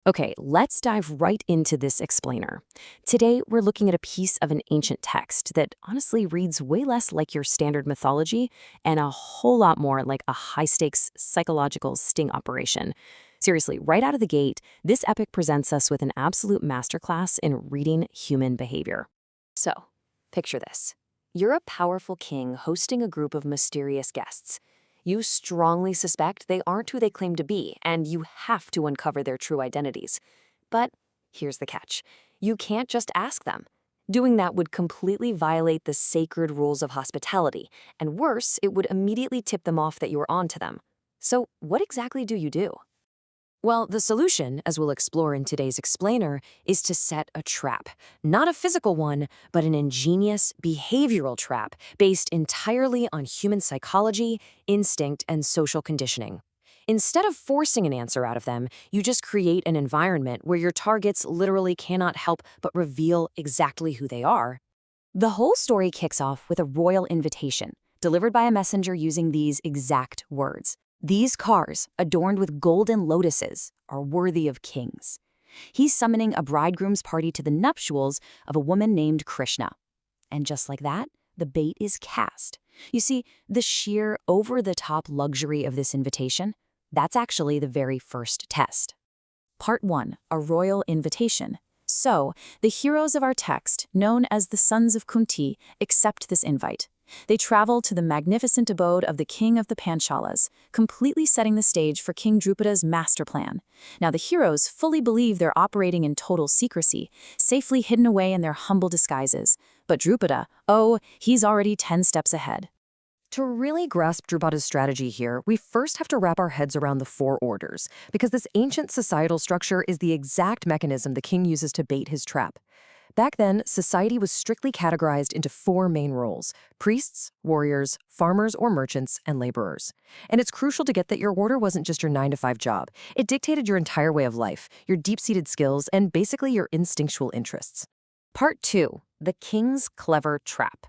Okay, let's dive right into this explainer. Today, we're looking at a piece of an ancient text that honestly reads way less like your standard mythology and a whole lot more like a high-stakes psychological sting operation. Seriously, right out of the gate, this epic presents us with an absolute masterclass in reading human behavior. So, picture this. You're a powerful king hosting a group of mysterious guests. You strongly suspect they aren't who they claim to be, and you have to uncover their true identities. But here's the catch. You can't just ask them. Doing that would completely violate the sacred rules of hospitality, and worse, it would immediately tip them off that you're on to them. So what exactly do you do? Well, the solution, as we'll explore in today's explainer, is to set a trap. Not a physical one, but an ingenious behavioral trap based entirely on human psychology, instinct, and social conditioning. Instead of forcing an answer out of them, you just create an environment where your targets literally cannot help but reveal exactly who they are. The whole story kicks off with a royal invitation, delivered by a messenger using these exact words. These cars, adorned with golden lotuses, are worthy of kings. He's summoning a bridegroom's party to the nuptials of a woman named Krishna. And just like that, the bait is cast. You see, the sheer over-the-top luxury of this invitation, that's actually the very first test. Part 1, a royal invitation. So, the heroes of our text, known as the sons of Kunti, accept this invite. They travel to the magnificent abode of the king of the Panchalas, completely setting the stage for King Drupada's master plan. Now, the heroes fully believe they're operating in total secrecy, safely hidden away in their humble disguises. But Drupada, oh, he's already 10 steps ahead. To really grasp Drupada's strategy here, we first have to wrap our heads around the four orders, because this ancient societal structure is the exact mechanism the king uses to bait his trap. Back then, society was strictly categorized into four main roles: priests, warriors, farmers or merchants, and laborers. And it's crucial to get that your order wasn't just your 9-to-5 job. It dictated your entire way of life, your deep-seated skills, and basically your instinctual interests. Part 2, the king's clever trap.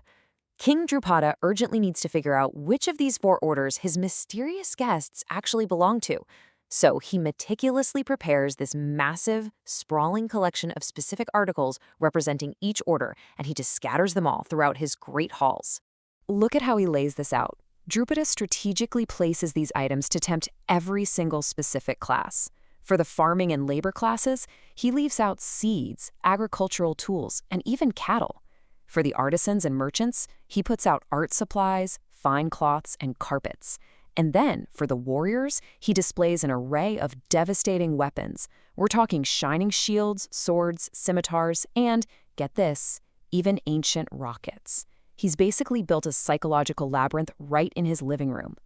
King Drupada urgently needs to figure out which of these four orders his mysterious guests actually belong to. So he meticulously prepares this massive, sprawling collection of specific articles representing each order, and he just scatters them all throughout his great halls. Look at how he lays this out. Drupada strategically places these items to tempt every single specific class. For the farming and labor classes, he leaves out seeds, agricultural tools, and even cattle. For the artisans and merchants, he puts out art supplies, fine cloths, and carpets. And then, for the warriors, he displays an array of devastating weapons. We're talking shining shields, swords, scimitars, and, get this, even ancient rockets. He's basically built a psychological labyrinth right in his living room.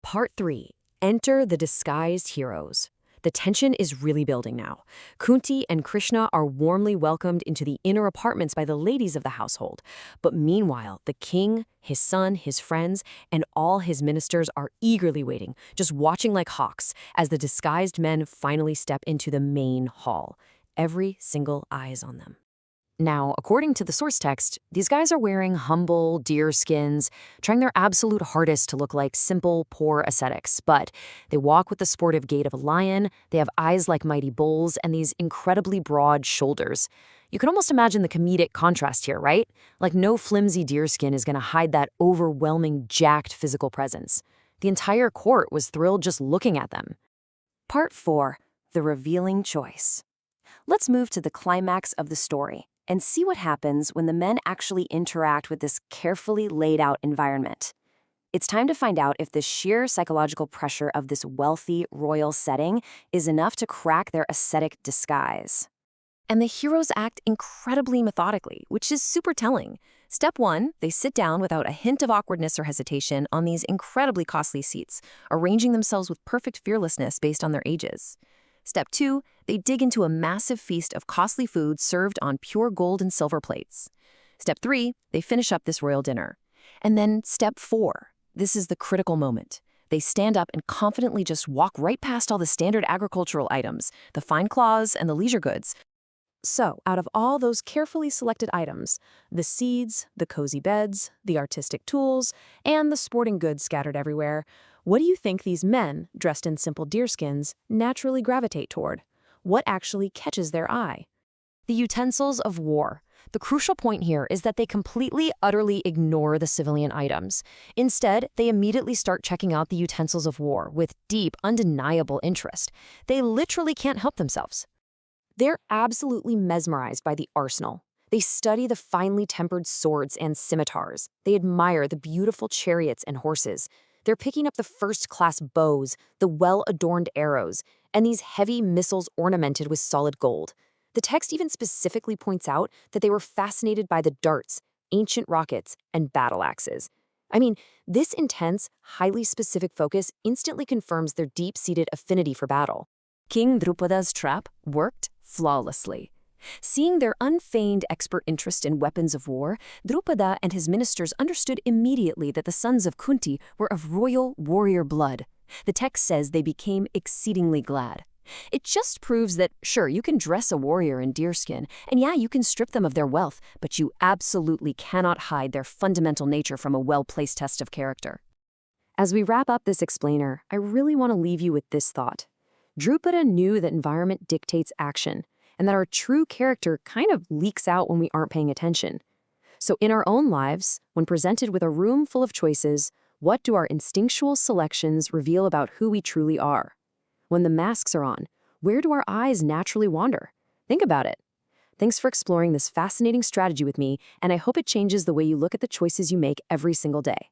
Part 3. Enter the disguised heroes. The tension is really building now. Kunti and Krishna are warmly welcomed into the inner apartments by the ladies of the household. But meanwhile, the king, his son, his friends, and all his ministers are eagerly waiting, just watching like hawks, as the disguised men finally step into the main hall. Every single eye is on them. Now, according to the source text, these guys are wearing humble deer skins, trying their absolute hardest to look like simple, poor ascetics. But they walk with the sportive gait of a lion, they have eyes like mighty bulls, and these incredibly broad shoulders. You can almost imagine the comedic contrast here, right? Like no flimsy deerskin is going to hide that overwhelming, jacked physical presence. The entire court was thrilled just looking at them. Part 4. The revealing choice. Let's move to the climax of the story and see what happens when the men actually interact with this carefully laid out environment. It's time to find out if the sheer psychological pressure of this wealthy, royal setting is enough to crack their ascetic disguise. And the heroes act incredibly methodically, which is super telling. Step 1, they sit down without a hint of awkwardness or hesitation on these incredibly costly seats, arranging themselves with perfect fearlessness based on their ages. Step 2, they dig into a massive feast of costly food served on pure gold and silver plates. Step 3, they finish up this royal dinner. And then step 4, this is the critical moment. They stand up and confidently just walk right past all the standard agricultural items, the fine cloths and the leisure goods. So, out of all those carefully selected items, the seeds, the cozy beds, the artistic tools, and the sporting goods scattered everywhere, what do you think these men, dressed in simple deerskins, naturally gravitate toward? what actually catches their eye. The utensils of war. The crucial point here is that they completely, utterly ignore the civilian items. Instead, they immediately start checking out the utensils of war with deep, undeniable interest. They literally can't help themselves. They're absolutely mesmerized by the arsenal. They study the finely tempered swords and scimitars. They admire the beautiful chariots and horses. They're picking up the first-class bows, the well-adorned arrows, and these heavy missiles ornamented with solid gold. The text even specifically points out that they were fascinated by the darts, ancient rockets, and battle axes. I mean, this intense, highly specific focus instantly confirms their deep-seated affinity for battle. King Drupada's trap worked flawlessly. Seeing their unfeigned expert interest in weapons of war, Drupada and his ministers understood immediately that the sons of Kunti were of royal warrior blood. The text says they became exceedingly glad. It just proves that, sure, you can dress a warrior in deerskin, and yeah, you can strip them of their wealth, but you absolutely cannot hide their fundamental nature from a well-placed test of character. As we wrap up this explainer, I really want to leave you with this thought. Drupada knew that environment dictates action, and that our true character kind of leaks out when we aren't paying attention. So in our own lives, when presented with a room full of choices, what do our instinctual selections reveal about who we truly are? When the masks are on, where do our eyes naturally wander? Think about it. Thanks for exploring this fascinating strategy with me, and I hope it changes the way you look at the choices you make every single day.